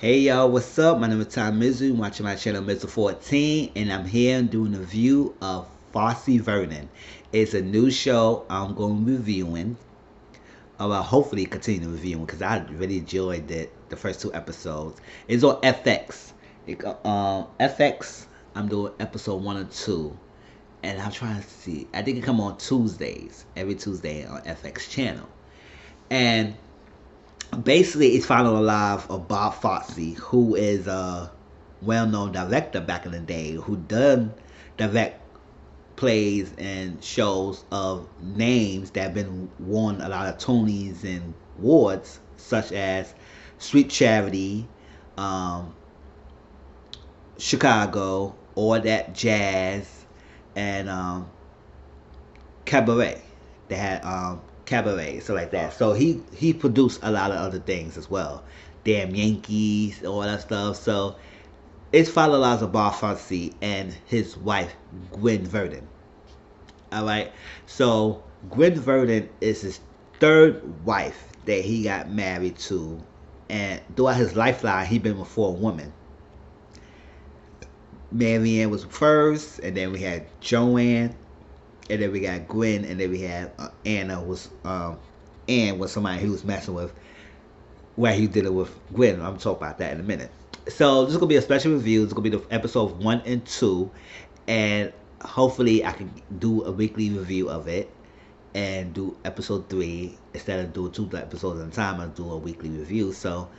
Hey y'all, what's up? My name is Tom Mizu. You're watching my channel Mizu 14, and I'm here doing a review of Fosse Verdon. It's a new show I'm going to be reviewing. Well, hopefully continue reviewing because I really enjoyed it. The first two episodes. It's on FX. FX. I'm doing episode 1 and 2, and I'm trying to see. I think it come on Tuesdays, every Tuesday on FX channel, and basically it's following a life of Bob Fosse, who is a well-known director back in the day, who done direct plays and shows of names that have been won a lot of Tonys and awards, such as Sweet Charity, um, Chicago, All That Jazz, and Cabaret. They had Cabaret, so like that. So he produced a lot of other things as well. Damn Yankees, all that stuff. So it's follow lives of Bob Fosse and his wife Gwen Verdon. All right. So Gwen Verdon is his third wife that he got married to, and throughout his lifeline, he been with 4 women. Marianne was first, and then we had Joanne, and then we got Gwen, and then we had Anna Anne was somebody he was messing with, where he did it with Gwen. I'm talking about that in a minute. So this is gonna be a special review. It's gonna be the episode 1 and 2, and hopefully I can do a weekly review of it and do episode 3 instead of doing 2 episodes at a time. I'll do a weekly review. So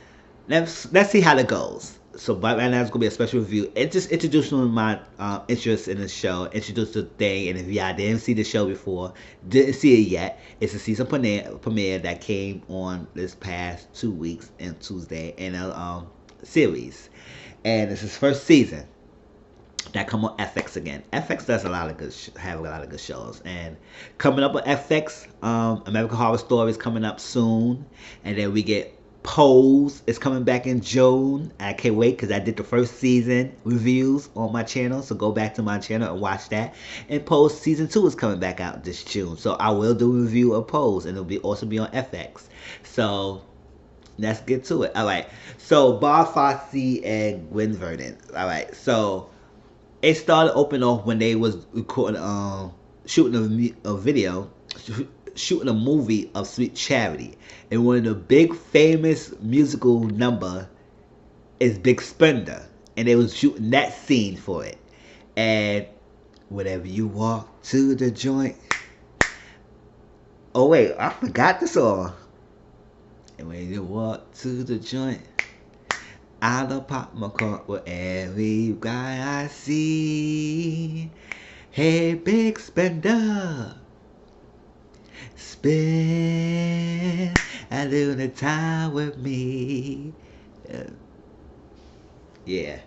let's see how that goes. So right now it's gonna be a special review. It just introducing my interest in the show, introduced the thing, and if y'all didn't see the show before, didn't see it yet, it's a season premiere that came on this past 2 weeks and Tuesday in a series, and it's his first season that come on FX again. FX does a lot of have a lot of good shows, and coming up on FX, American Horror Story is coming up soon, and then we get Pose is coming back in June. I can't wait because I did the first season reviews on my channel, so go back to my channel and watch that. And Pose season 2 is coming back out this June, so I will do a review of Pose, and it'll be also be on FX. So let's get to it. All right. So Bob Fosse and Gwen Verdon. All right. So it started open off when they was recording, shooting a video, shooting a movie of Sweet Charity, and one of the big famous musical number is Big Spender, and they was shooting that scene for it. And whenever you walk to the joint, oh wait, I forgot the song. And when you walk to the joint, I'll pop my cork with every guy I see. Hey, Big Spender, spend a little time with me. Yeah.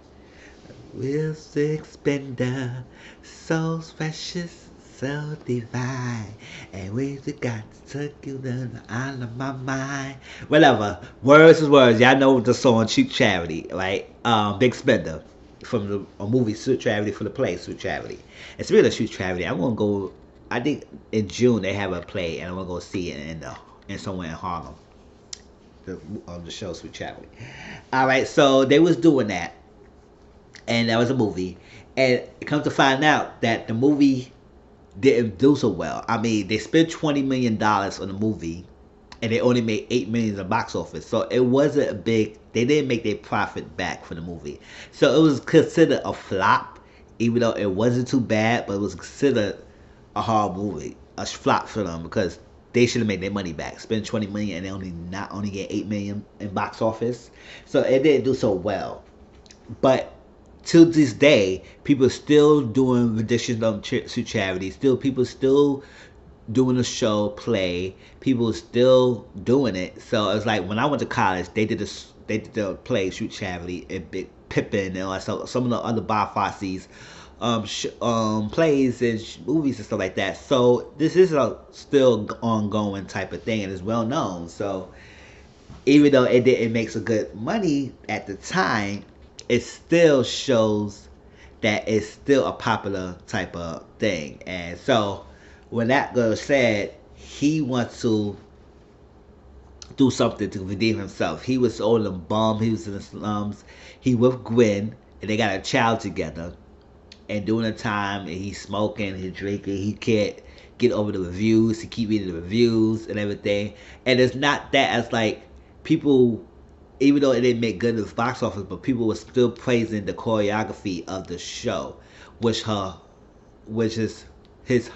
Real Big Spender, so precious, so divine, and we just got to take you out of my mind. Whatever, words is words. Y'all know the song "Cheap Charity," right? Big Spender from the movie "Sweet Charity" for the play "Sweet Charity." It's really a Sweet Charity. I'm gonna go. I think in June they have a play, and I'm gonna go see it in somewhere in Harlem. The show "Sweet Charity." All right, so they was doing that, and that was a movie, and it comes to find out that the movie didn't do so well. I mean, they spent $20 million on the movie, and they only made $8 million in the box office. So it wasn't a big. They didn't make their profit back for the movie. So it was considered a flop, even though it wasn't too bad. But it was considered a horrible movie, a flop for them because they should have made their money back. Spend $20 million and they only get $8 million in box office. So it didn't do so well. But to this day, people are still doing renditions of Charity. People still doing the show, play. People are still doing it. So it's like when I went to college, they did the play Shoot Charity and Big Pippin and all that. So some of the other Bob Fosse's plays and movies and stuff like that. So this is a still ongoing type of thing, and it's well known. So even though it didn't make so good money at the time, it still shows that it's still a popular type of thing. And so when that girl said he wants to do something to redeem himself. He was all the bum. He was in the slums. He with Gwen, and they got a child together. And during the time, he's smoking, he's drinking. He can't get over the reviews. He keep reading the reviews and everything. And it's not that as like people, even though it didn't make good in the box office, but people were still praising the choreography of the show, which is his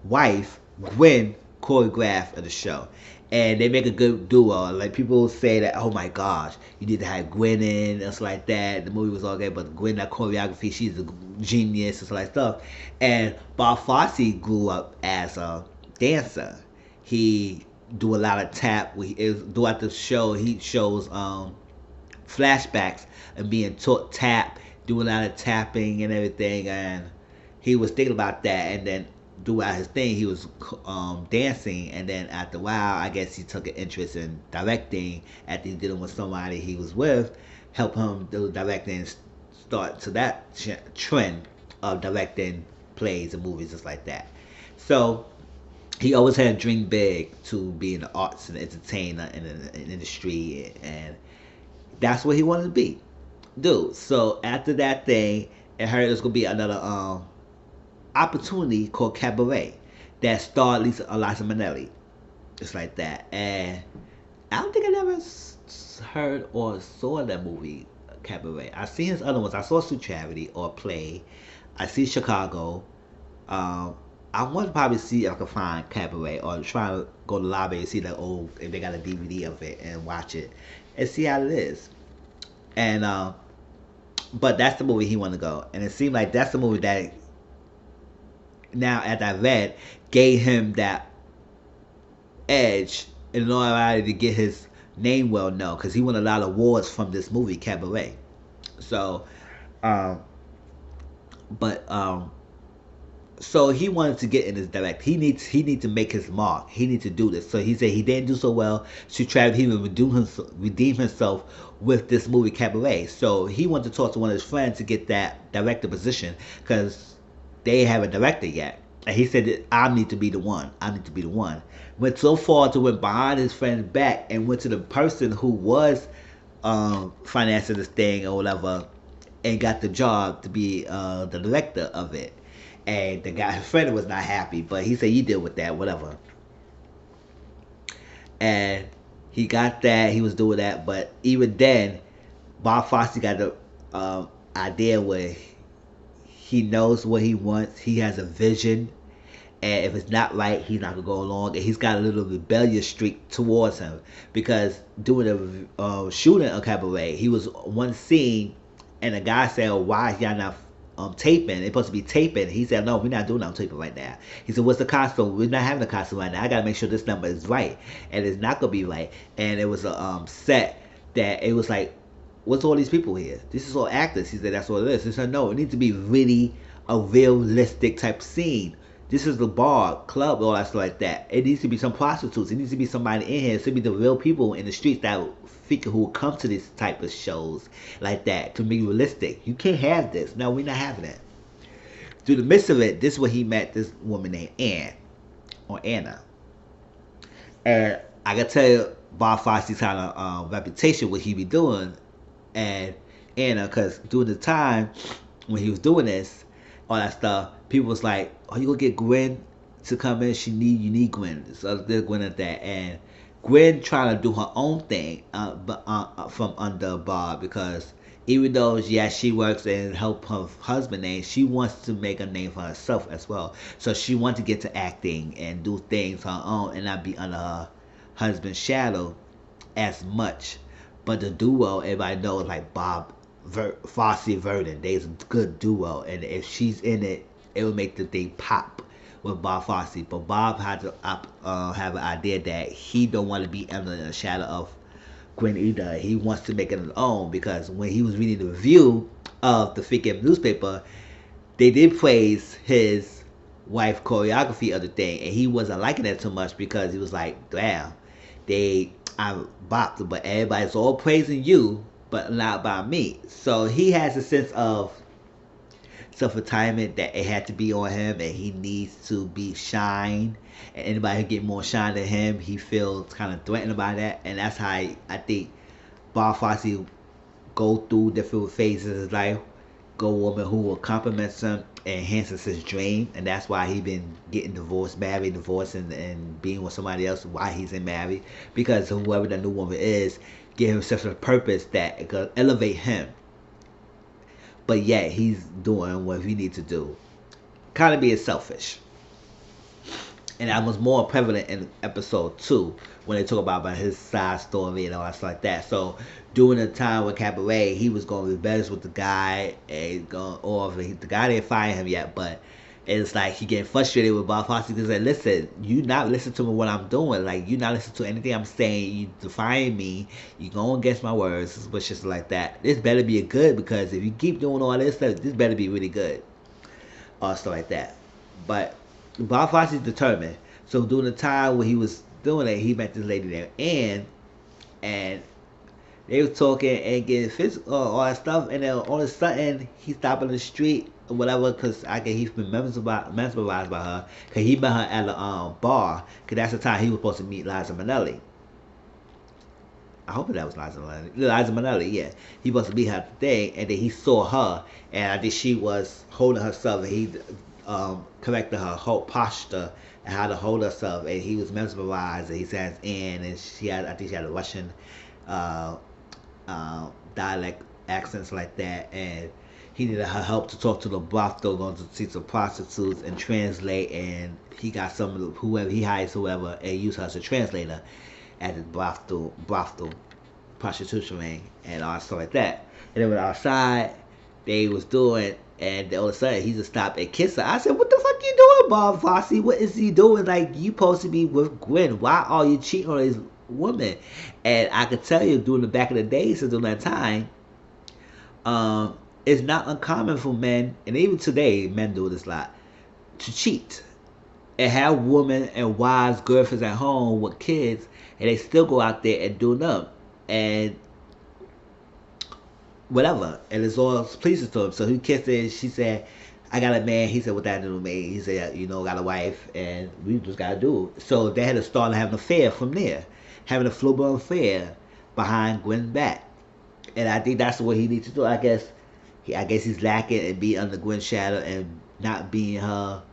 wife Gwen choreographed of the show, and they make a good duo. Like people say that, oh my gosh, you need to have Gwen in and stuff like that. The movie was all good, but Gwen, that choreography, she's a genius and stuff like stuff. And Bob Fosse grew up as a dancer. He do a lot of tap. Throughout the show, he shows flashbacks and being taught tap, doing a lot of tapping and everything. And he was thinking about that, and then throughout his thing, he was dancing, and then after a while, I guess he took an interest in directing. After he dealing with somebody he was with, help him do directing, start to that trend of directing plays and movies just like that. So he always had a dream big to be in the arts and entertainer and in the industry, and that's what he wanted to be, dude. So after that thing, I heard there's gonna be another opportunity called Cabaret that starred Eliza Minnelli. It's like that, and I don't think I never heard or saw that movie Cabaret. I seen his other ones. I saw Sue Charity or Play. I see Chicago. I want to probably see if I can find Cabaret or try to go to the library and see that old if they got a DVD of it and watch it and see how it is. And but that's the movie he wanted to go, and it seemed like that's the movie that now, as I read, gave him that edge in order to get his name well known, because he won a lot of awards from this movie Cabaret. So, so he wanted to get in this direct. He needs to make his mark. He needs to do this. So he said he didn't do so well. So he would redeem himself with this movie Cabaret. So he wanted to talk to one of his friends to get that director position, because they haven't directed yet. And he said that I need to be the one. I need to be the one. Went so far to went behind his friend's back and went to the person who was financing this thing or whatever, and got the job to be the director of it. And the guy, his friend, was not happy, but he said, "You deal with that, whatever." And he got that. He was doing that, but even then, Bob Fosse got the idea where he knows what he wants. He has a vision, and if it's not right, he's not gonna go along. And he's got a little rebellious streak towards him, because doing a shooting of Cabaret, he was one scene, and the guy said, "Oh, why y'all not taping? It's supposed to be taping." He said, "No, we're not doing no taping right now." He said, "What's the costume? We're not having a costume right now. I gotta make sure this number is right, and it's not gonna be right." And it was a set that it was like, "What's all these people here? This is all actors." He said, "That's what it is." He said, "No, it needs to be really a realistic type scene. This is the bar, club, all that stuff like that. It needs to be some prostitutes. It needs to be somebody in here. It should be the real people in the streets that figure who will come to this type of shows like that to be realistic. You can't have this. No, we're not having it." Through the midst of it, this is where he met this woman named Ann, or Anna. And I can tell you Bob Fosse's kind of reputation, what he be doing, and Anna, because during the time when he was doing this, all that stuff, people was like, "Oh, you gonna get Gwen to come in? You need Gwen." So they're Gwen at that, and Gwen trying to do her own thing, from under Bob, because even though she works and help her husband name, she wants to make a name for herself as well. So she wants to get to acting and do things her own and not be under her husband's shadow as much. But the duo, everybody knows, like Bob Fosse Verdon, they's a good duo, and if she's in it, it will make the thing pop with Bob Fosse. But Bob had to have an idea that he don't want to be under the shadow of Gwen either. He wants to make it his own, because when he was reading the review of the Figure newspaper, they did praise his wife choreography of the thing, and he wasn't liking it too much, because he was like, "Damn, I bopped, but everybody's all praising you, but not by me." So he has a sense of self-retirement that it had to be on him, and he needs to be shine. And anybody who get more shine than him, he feels kind of threatened by that. And that's how I think Bob Fosse go through different phases of his life. Go woman who will compliment him and enhances his dream, and that's why he been getting divorced, married, divorced, and being with somebody else while he's in married, because whoever that new woman is, give him such a purpose that it could elevate him. But yet he's doing what he needs to do, kind of being selfish. And that was more prevalent in episode 2 when they talk about his side story and all that stuff like that. So during the time with Cabaret, he was going to be better with the guy, and going off. The guy didn't fire him yet, but it's like he getting frustrated with Bob Fosse because like, listen, you not listen to me what I'm doing. Like, you not listen to anything I'm saying. You defying me. You going against my words. But just like that. This better be a good, because if you keep doing all this stuff, this better be really good. Or stuff like that. But Bob Fosse is determined. So during the time when he was doing it, he met this lady there, and they was talking and getting physical, all that stuff, and then all of a sudden he stopped in the street or whatever, because I guess he's been mesmerized by her, because he met her at a bar, because that's the time he was supposed to meet Liza Minnelli. I hope that was Liza Minnelli. Liza Minnelli, yeah. He was supposed to meet her at the thing, and then he saw her, and I think she was holding herself, and he corrected her whole posture and how to hold herself, and he was mesmerized, and he says and she had, I think she had a Russian dialect accents like that, and he needed her help to talk to the brothel, going to see some prostitutes and translate, and he got some of the, whoever he hires, whoever, and use her as a translator at the brothel prostitution ring and all stuff like that. And then when outside they was doing, and all of a sudden he just stopped and kissed her. I said, what the fuck you doing, Bob Fosse? What is he doing? Like, you supposed to be with Gwen. Why are you cheating on this woman? And I could tell you, during the back of the days, during that time, it's not uncommon for men, and even today, men do this a lot, to cheat and have women and wives, girlfriends at home with kids, and they still go out there and do them and whatever, and it's all pleases to him. So he kissed her, and she said, I got a man. He said, what that do to me? He said, you know, I got a wife, and we just got to do it. So they had to start having an affair from there, having a full-blown affair behind Gwen's back. And I think that's what he needs to do. I guess he's lacking and being under Gwen's shadow and not being her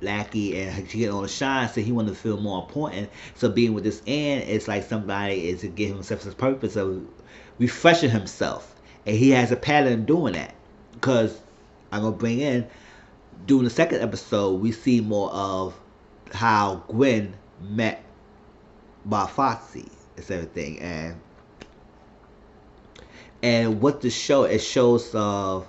lackey, and she getting on the shine, so he wanted to feel more important. So being with this Ann, it's like somebody is to give himself his purpose of refreshing himself. And he has a pattern doing that. Because I'm going to bring in, during the second episode, we see more of how Gwen met Bob Fosse and everything. And what the show, it shows of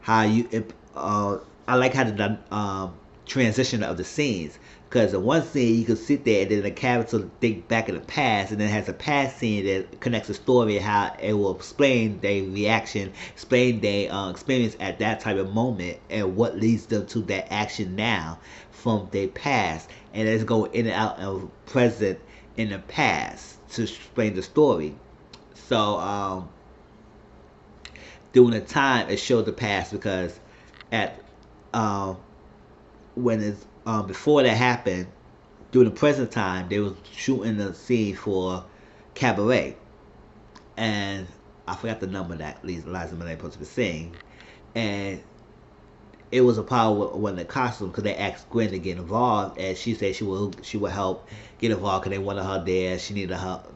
how you, I like how the transition of the scenes. Because in one scene, you can sit there and then the character think back in the past, and then it has a past scene that connects the story, how it will explain their reaction, explain their experience at that type of moment, and what leads them to that action now from their past. And let's go in and out of present in the past to explain the story. So during the time, it showed the past, because at when it's before that happened, during the present time, they was shooting the scene for Cabaret, and I forgot the number that Liza Minnelli supposed to be singing, and it was a part with the costume, because they asked Gwen to get involved, and she said she would help get involved because they wanted her there. She needed help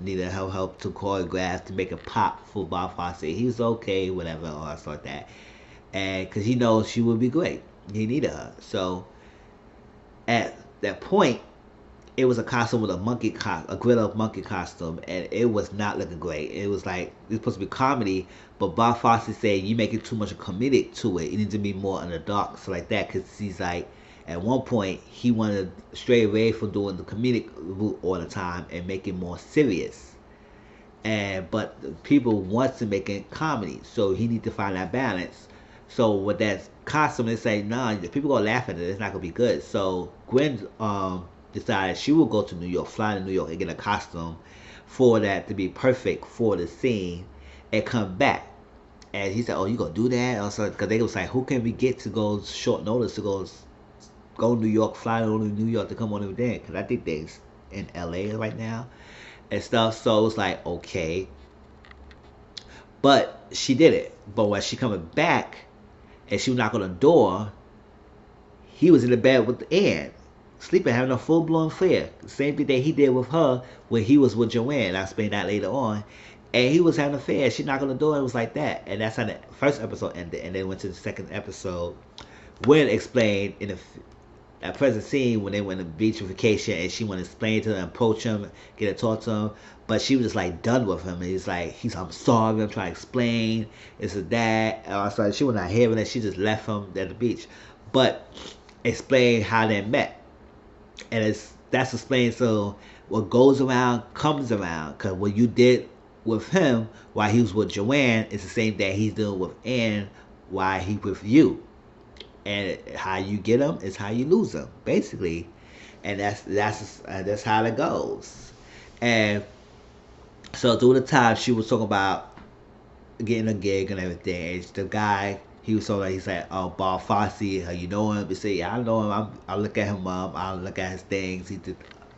to choreograph, to make a pop for Bob Fosse. He was okay, whatever, or stuff like that, and because he knows she would be great, he needed her. So at that point, it was a costume with a gorilla monkey costume, and it was not looking great. It was like, it's supposed to be comedy, but Bob Fosse said, you make it too much comedic to it. You need to be more in the dark, so like that, because he's like, at one point, he wanted to stray away from doing the comedic route all the time and make it more serious. But people want to make it comedy, so he need to find that balance. So with that costume, they say, nah, people gonna laugh at it. It's not gonna be good. So Gwen decided she would go to New York, fly to New York, and get a costume for that to be perfect for the scene, and come back. And he said, "Oh, you gonna do that?" Also, because they was like, "Who can we get to go short notice to go to New York, fly to New York to come on over there?" Because I think they're in LA right now and stuff. So it was like, okay, but she did it. But when she coming back and she knock on the door, he was in the bed with Ann, sleeping, having a full blown affair. The same thing that he did with her when he was with Joanne. I'll explain that later on. And he was having an affair. She knocked on the door and it was like that. And that's how the first episode ended. And then went to the second episode when explained in that present scene when they went to beach vacation and she wanted to explain to him, approach him, get to talk to him. But she was just like done with him. And he's like, I'm sorry, I'm trying to explain. This is that. And I started, she was not hearing it. She just left him at the beach. But explain how they met. And that's explained, so what goes around comes around. Because what you did with him while he was with Joanne is the same thing he's doing with Ann while he with you. And how you get them is how you lose them, basically. And that's how it goes. And so through the time she was talking about getting a gig and everything, and the guy he was he said, "Oh, Bob Fosse, you know him?" He said, "Yeah, I know him. I look at him up. I look at his things. He did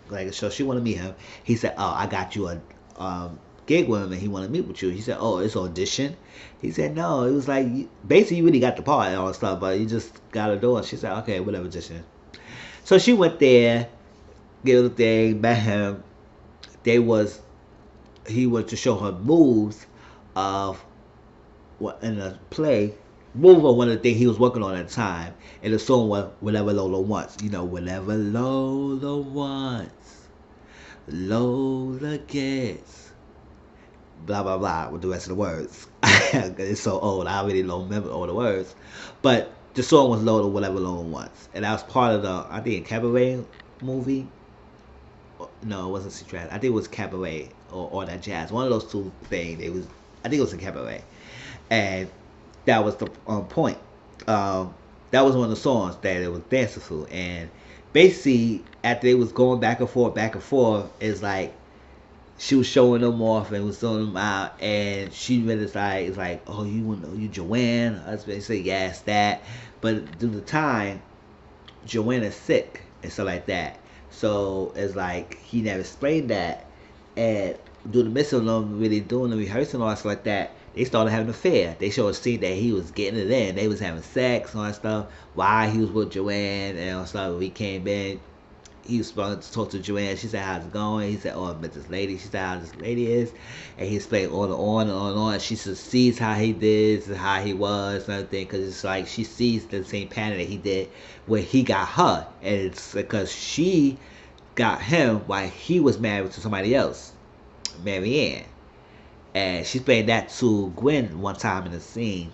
like so. She wanted to meet him. He said, "Oh, I got you a gig with him, and he wanted to meet with you." He said, "Oh, it's audition." He said, "No, it was like basically you really got the part and all that stuff, but you just got a door." She said, "Okay, whatever, audition." So she went there, did the thing, met him. He went to show her moves of what in a play. Move on one of the things he was working on at the time, and the song was "Whatever Lola Wants." You know, whatever Lola wants, Lola gets. Blah blah blah with the rest of the words. It's so old, I really don't remember all the words. But the song was Lola, Whatever Lola Wants, and that was part of the I think Cabaret movie. No, it wasn't Citrus. I think it was Cabaret or that Jazz. One of those two things. It was. I think it was a Cabaret, and that was the point. That was one of the songs that it was dancing to, and basically after they was going back and forth, it's like she was showing them off and was throwing them out, and she really it's like, "Oh, you Joanne?" Husband say, "Yes, that." But through the time, Joanne is sick and stuff like that, so it's like he never explained that, and through the midst of them really doing the rehearsal and all that stuff like that, they started having an affair. They showed a scene that he was getting it in. They was having sex and all that stuff while he was with Joanne and all that stuff. We came in. He was supposed to talk to Joanne. She said, "How's it going?" He said, "Oh, I met this lady." She said, "How this lady is," and he explained on and on and on. She sees how he did, how he was, and everything, because it's like she sees the same pattern that he did when he got her, and it's because she got him while he was married to somebody else, Marianne, and she explained that to Gwen one time in the scene,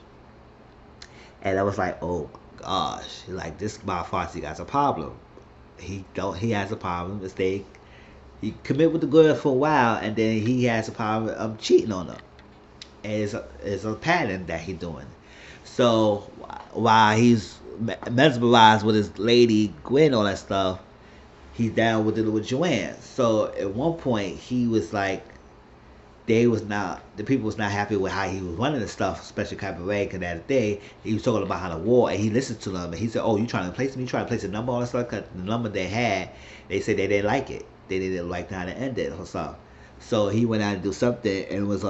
and I was like, "Oh gosh, like this Bob Fosse got a problem." He has a problem. Mistake. He commit with the girl for a while, and then he has a problem of cheating on her. And it's a pattern that he's doing. So while he's mesmerized with his lady Gwen, all that stuff, he's down with it with Joanne. So at one point he was like, the people was not happy with how he was running the stuff, especially Cabaret, because that day he was talking about how the war, and he listened to them, and he said, "Oh, you trying to place me? You trying to place a number on that stuff?" Because the number they had, they said they didn't like it. They didn't like how it ended or something. So he went out to do something, and it was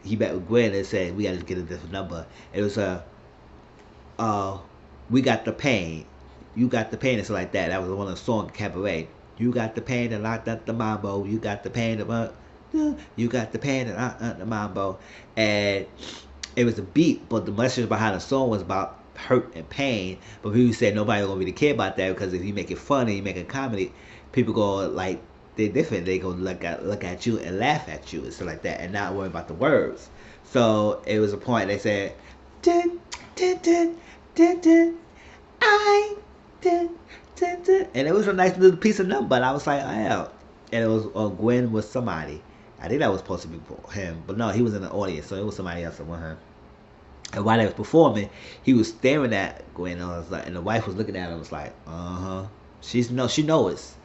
he met with Gwen and said, "We got to get a different number." It was uh, "We got the pain, you got the pain," and stuff like that. That was one of the songs Cabaret. You got the pain and knocked out the mambo. You got the pain and you got the pain and knocked out the mambo. And it was a beat, but the message behind the song was about hurt and pain. But people said nobody gonna really care about that, because if you make it funny, you make a comedy, people go like they're different. They go look at you and laugh at you and stuff like that, and not worry about the words. So it was a point. They said, dun, dun, dun, dun, dun, I did. And it was a nice little piece of number, and I was like, "Oh." And it was Gwen was somebody. I think that was supposed to be him, but no, he was in the audience, so it was somebody else that was him. And while they was performing, he was staring at Gwen, and, and the wife was looking at him, was like, she knows.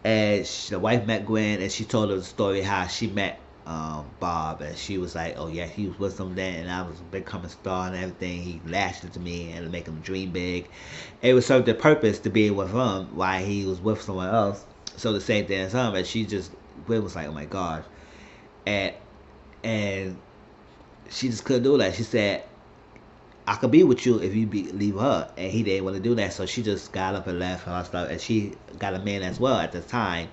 And the wife met Gwen, and she told her the story how she met Bob, and she was like, "Oh yeah, he was with them then, and I was a big coming star and everything." He lashed into me and make him dream big. It was served the purpose to be with him while he was with someone else. So the same thing as him, and she just Gwen was like, "Oh my god," and and she just couldn't do that. She said, "I could be with you if you leave her," and he didn't want to do that. So she just got up and left her stuff, and she got a man as well at the time.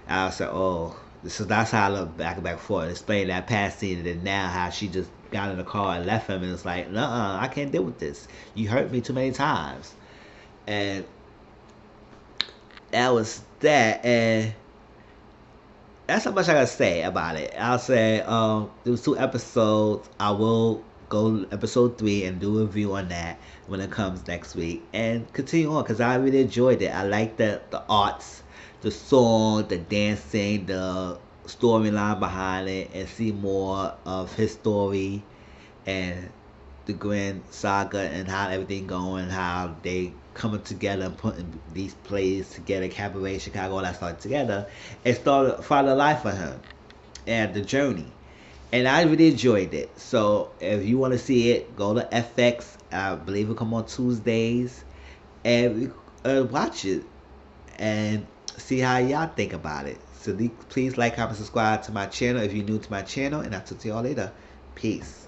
And I was like, "Oh." So that's how I look back and back forth, explain that past scene, and then now how she just got in the car and left him, and it's like, "Nuh-uh, I can't deal with this. You hurt me too many times," and that was that. And that's how much I gotta say about it. I'll say there was 2 episodes. I will go episode 3 and do a review on that when it comes next week and continue on because I really enjoyed it. I like the arts, the song, the dancing, the storyline behind it, and see more of his story and the grand saga and how everything going, how they coming together and putting these plays together, Cabaret, Chicago, all that started together, and started find a life for him and the journey. And I really enjoyed it. So if you want to see it, go to FX. I believe it come on Tuesdays, and watch it and see how y'all think about it. So please like, comment, subscribe to my channel if you're new to my channel, and I'll talk to y'all later. Peace.